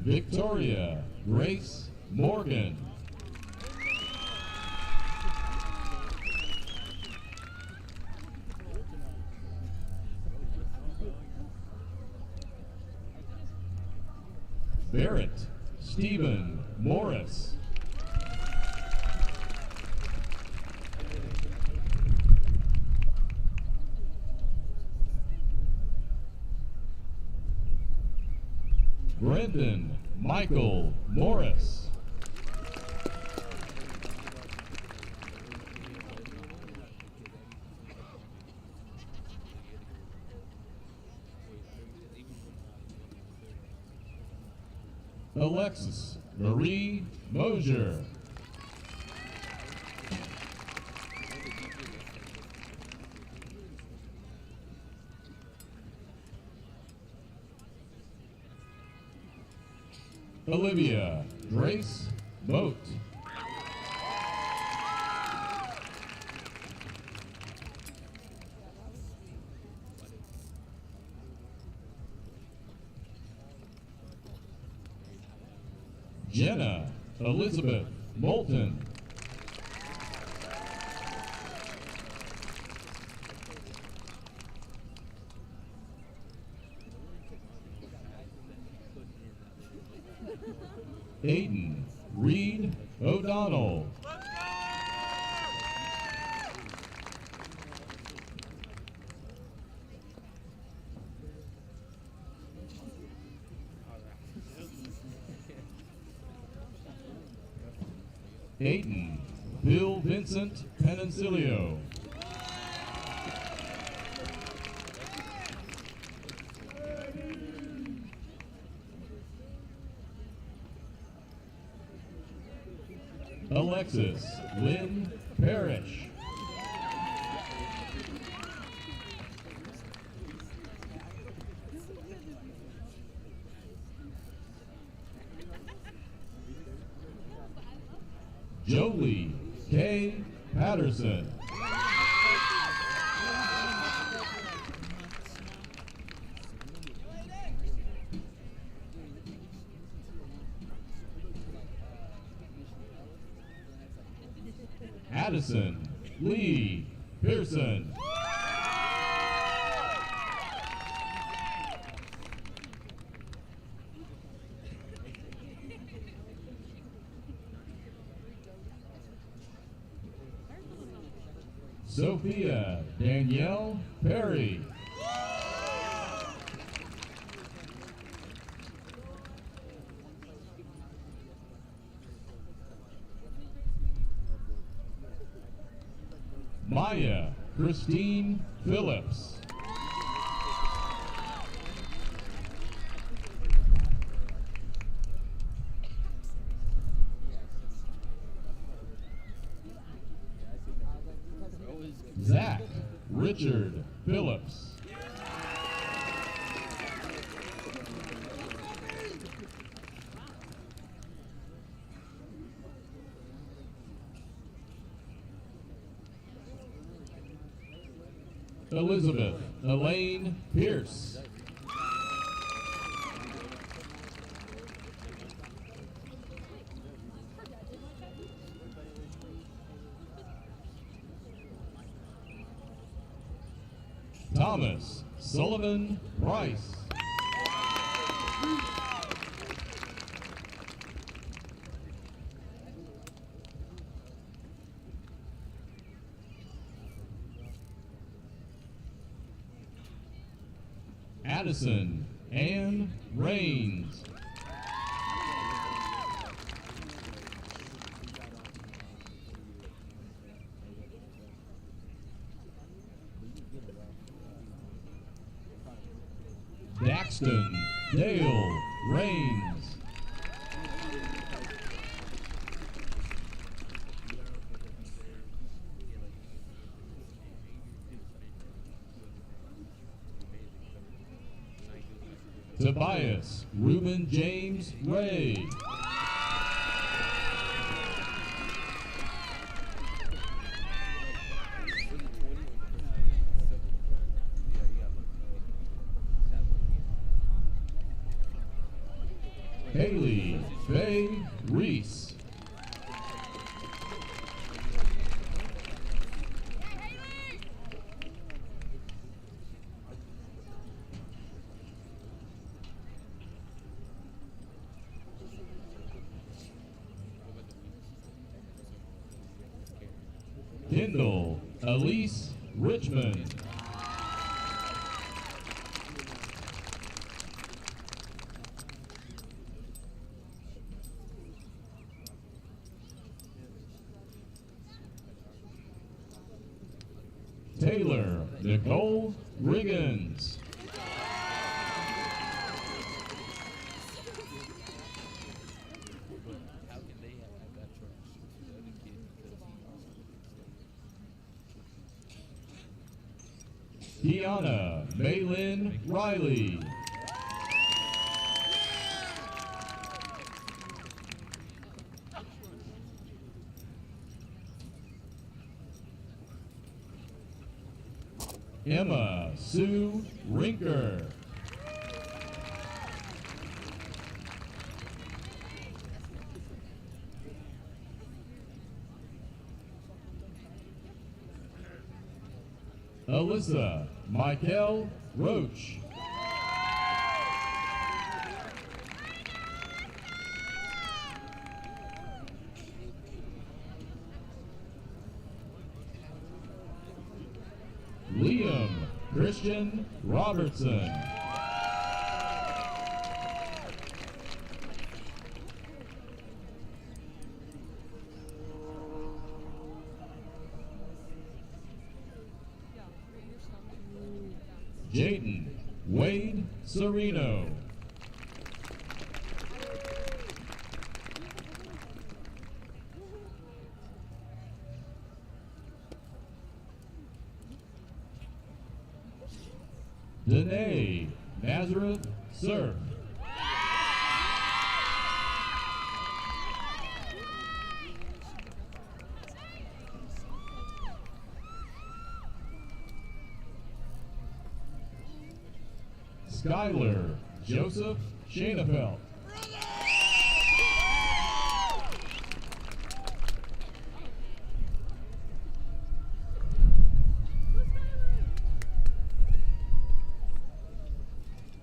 [SPEAKER 7] Victoria Grace Morgan. Stephen Morris. Brendan Michael Morris. Alexis Marie Mosier. Olivia Grace Moat. Jenna Elizabeth Moulton. Aiden Reed O'Donnell. Aiden Bill Vincent Penicillio. Alexis Lynn Parrish. Jolie K. Patterson. Addison Lee Pearson. Sophia Danielle Perry. Maya Christine Phillips. Zach Richard Phillips. Elizabeth Elaine Pierce. Thomas Sullivan Price. Addison Ann Rains. Daxton Dale Rains. Tobias Reuben James Ray. Haley Faye Reese. Kendall Elise Richmond. Taylor Nicole Riggins. Kiana Maylin Riley. Emma Sue Rinker. Alyssa Michael Roach. Liam Christian Robertson. Jaden Wade Sereno. Danae Nazareth Surf. Skylar Joseph Shanafelt.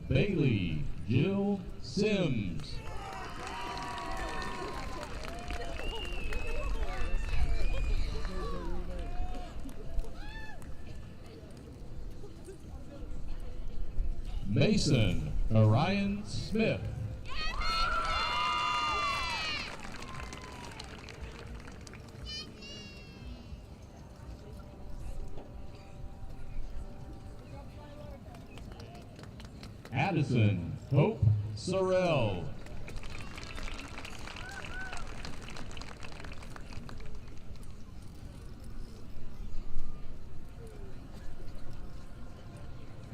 [SPEAKER 7] Bailey Jill Sims. Mason Orion Smith. Addison Hope Sorrell.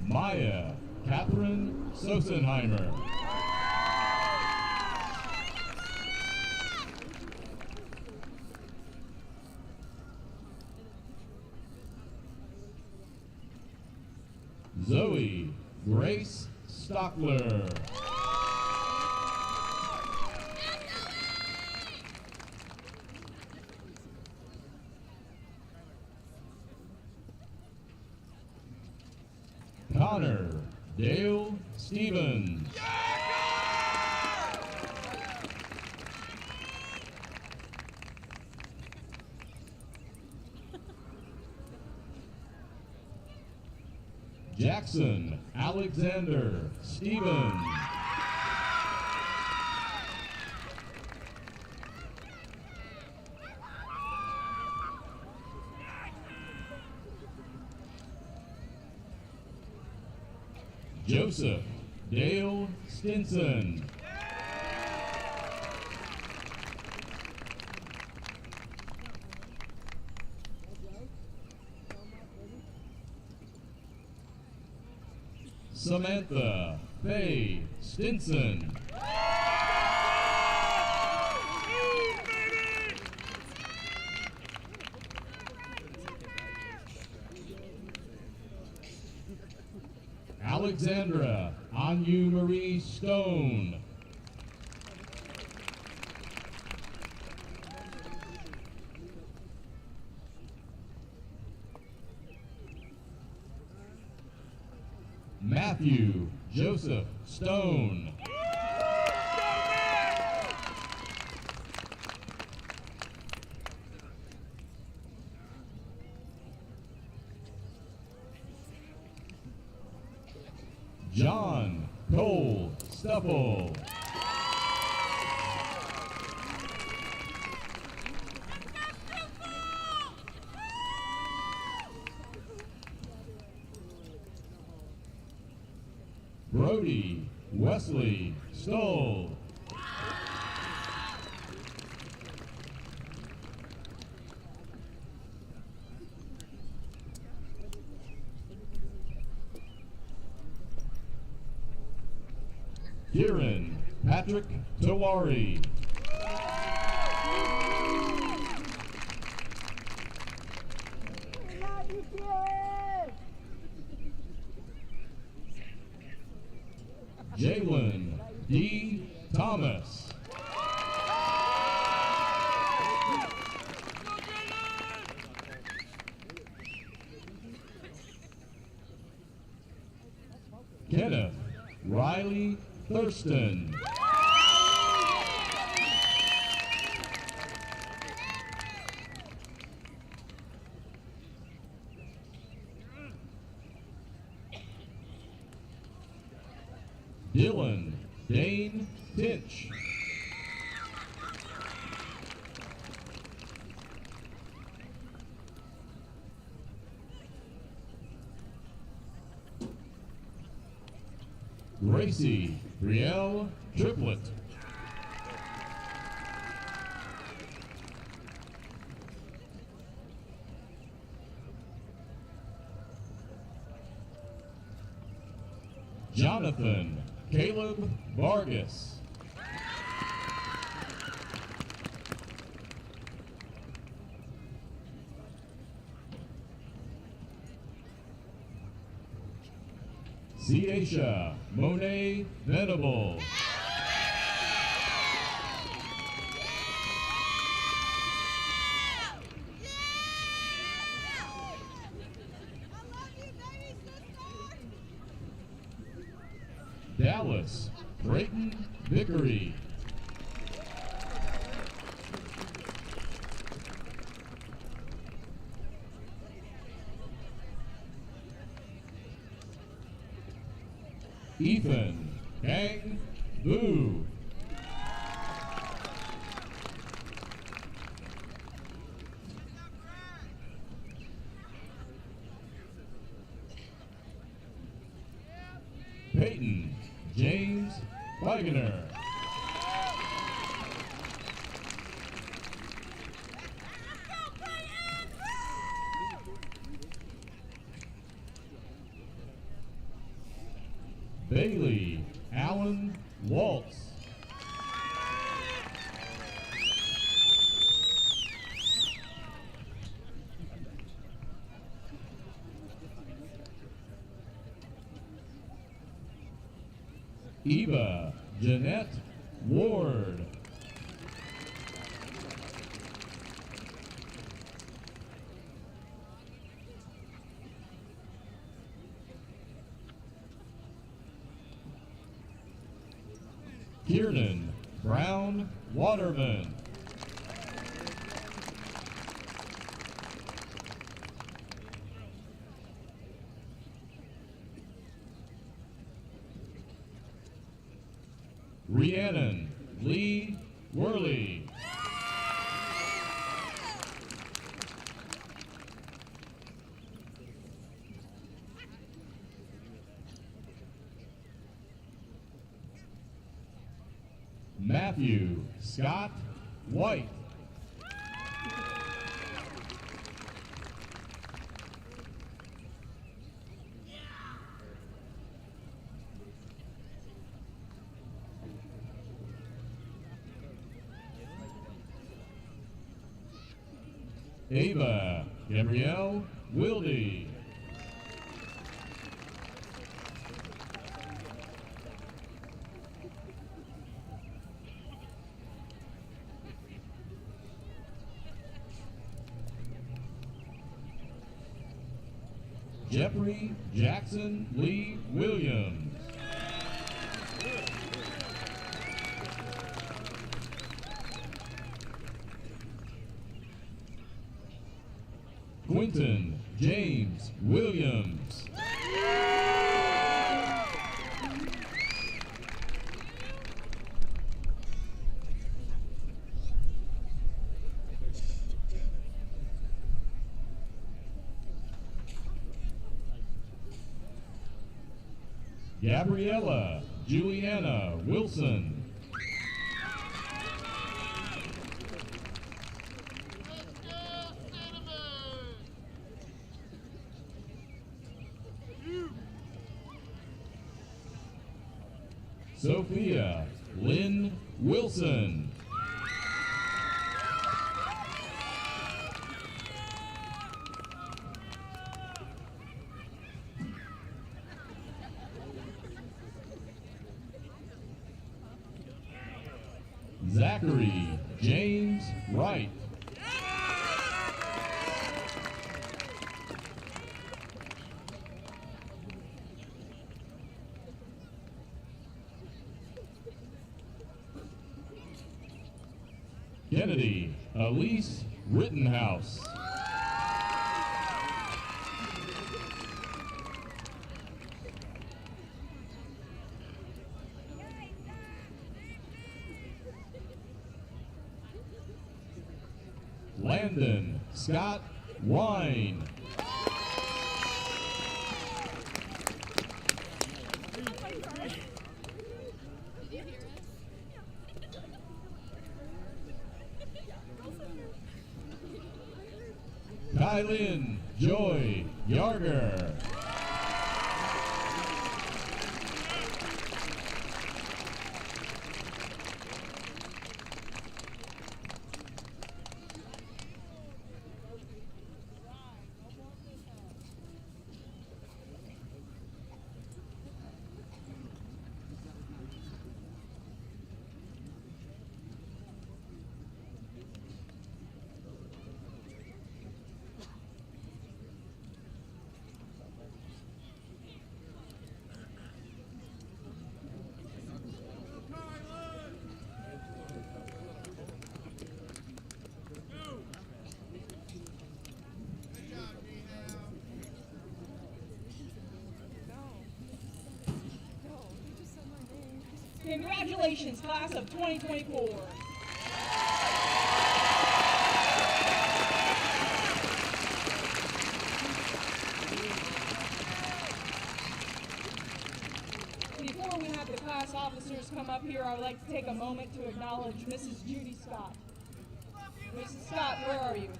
[SPEAKER 7] Maya Catherine Sosenheimer. Zoe Grace Stockler. Connor Dale Stevens. Jackson Alexander Stevens. Joseph Dale Stinson. Samantha Faye Stinson. Alexandra Anu Marie Stone. Matthew Joseph Stone. John Cole Stuffle. Brody Wesley Stoll. Kieran Patrick Tawari. Jalen D. Thomas. Kenneth Riley Thurston. Dylan Dane Tinch. Gracie Brielle Triplet. Jonathan Caleb Vargas. Ciesha Monet Venable. Dallas Brayton Vickery. Ethan Kang Boo. Peyton James Wagner. Bailey Allen Waltz. Eva Jeanette Ward. Kiernan Brown Waterman. Rhiannon Lee Worley. Matthew Scott White. Ava Gabrielle Wilde. Jeffrey Jackson Lee Williams. Quentin James Williams. Gabriella Juliana Wilson. Sophia Lynn Wilson. Zachary James Wright. Kennedy Elise Rittenhouse. Landon Scott Wine. Kylin Joy Yarger.
[SPEAKER 3] Congratulations, class of 2024. Before we have the class officers come up here, I would like to take a moment to acknowledge Mrs. Judy Scott. Mrs. Scott, where are you?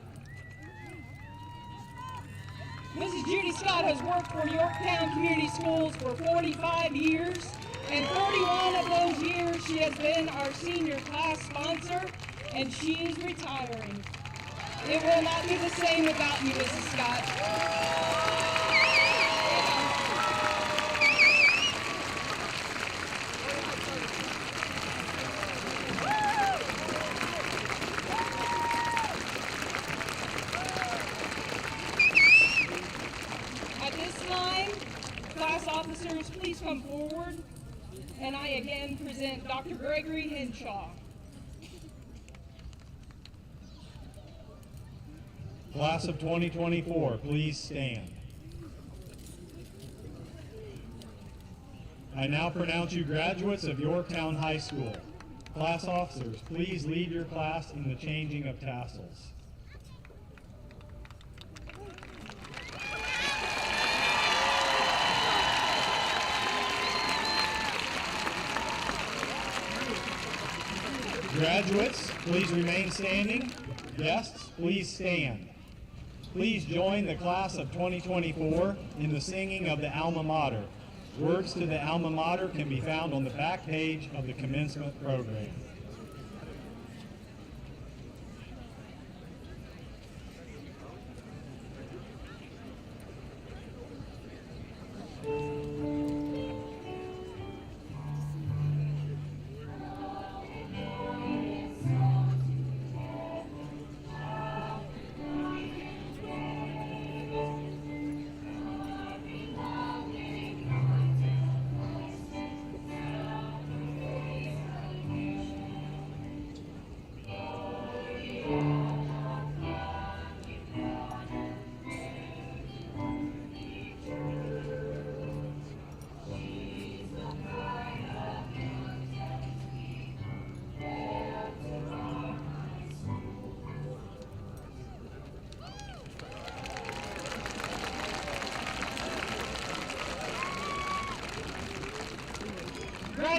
[SPEAKER 3] Mrs. Judy Scott has worked for Yorktown Community Schools for 45 years, and 41 of those years she has been our senior class sponsor, and she is retiring. It will not be the same without you, Mrs. Scott. At this time, class officers, please come forward, and I again present Dr. Gregory Henshaw.
[SPEAKER 6] Class of 2024, please stand. I now pronounce you graduates of Yorktown High School. Class officers, please lead your class in the changing of tassels. Graduates, please remain standing. Guests, please stand. Please join the class of 2024 in the singing of the Alma Mater. Words to the Alma Mater can be found on the back page of the commencement program.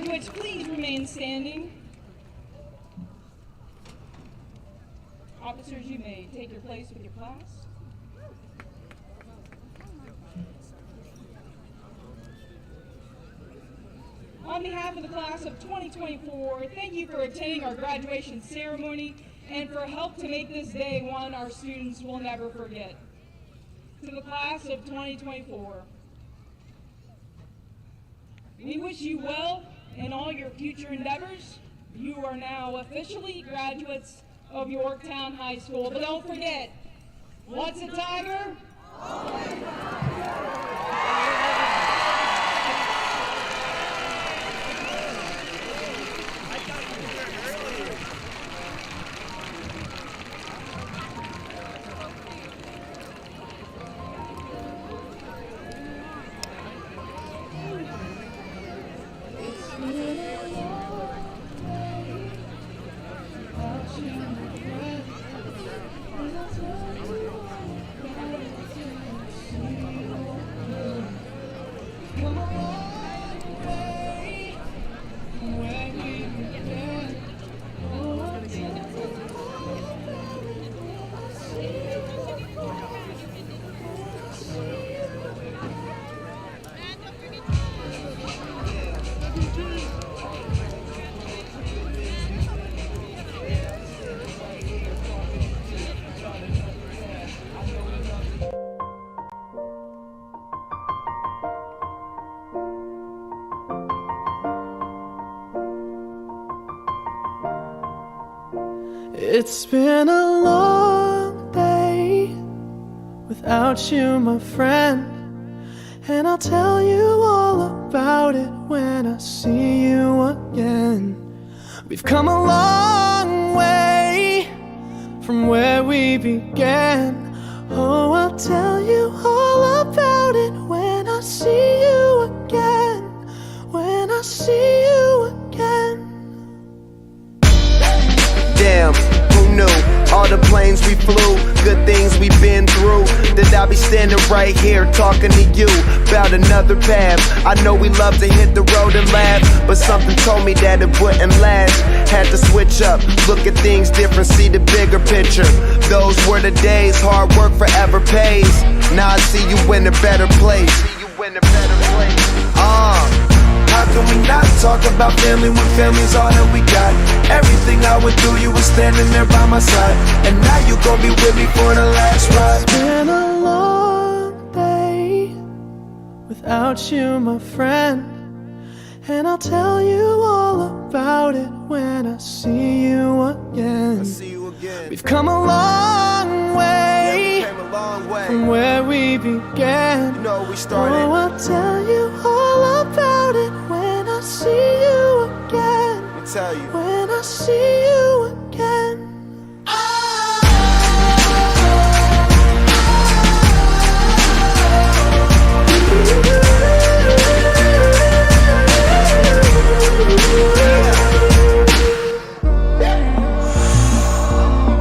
[SPEAKER 3] Graduates, please remain standing. Officers, you may take your place with your class. On behalf of the class of 2024, thank you for attending our graduation ceremony and for help to make this day one our students will never forget. To the class of 2024, we wish you well in all your future endeavors. You are now officially graduates of Yorktown High School. But don't forget, what's a tiger? Always a tiger.
[SPEAKER 8] It's been a long day without you, my friend, and I'll tell you all about it when I see you again. We've come a long way from where we began. Oh, I'll tell you all about it when I see you again. When I see you again.
[SPEAKER 9] Damn, who knew? All the planes we flew, good things we've been through. That I'll be standing right here talking to you about another path. I know we love to hit the road and laugh, but something told me that it wouldn't last. Had to switch up, look at things different, see the bigger picture. Those were the days, hard work forever pays. Now I see you in a better place. How can we not talk about family when family's all that we got? Everything I went through, you were standing there by my side, and now you gon' be with me for the last ride.
[SPEAKER 8] It's been a long day without you, my friend, and I'll tell you all about it when I see you again. We've come a long way, from where we began.
[SPEAKER 9] You know, we started.
[SPEAKER 8] Oh, I'll tell you all about it when I see you again.
[SPEAKER 9] Let me tell you.
[SPEAKER 8] When I see you again.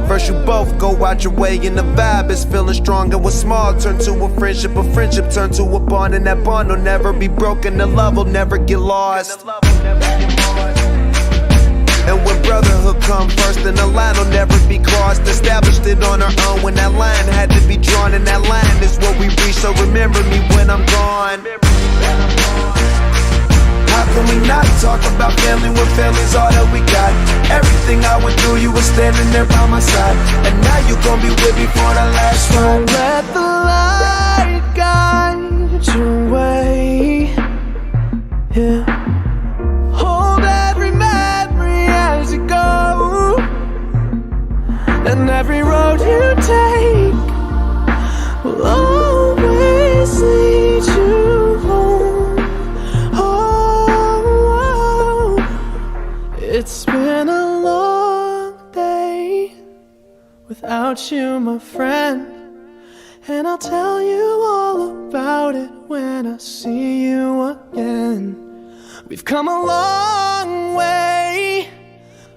[SPEAKER 9] First you both go out your way and the vibe is feeling strong. And what's small turn to a friendship turn to a bond, and that bond will never be broken. The love will never get lost. And when brotherhood come first, then the line will never be crossed. Established it on our own when that line had to be drawn, and that line is what we reach. So remember me when I'm gone. How can we not talk about family when family's all that we got? Everything I went through, you were standing there by my side, and now you gon' be with me for the last ride.
[SPEAKER 8] Let the light guide your way. Yeah. Hold every memory as you go, and every road you take will always lead you home. It's been a long day without you, my friend, and I'll tell you all about it when I see you again. We've come a long way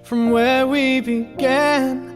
[SPEAKER 8] from where we began.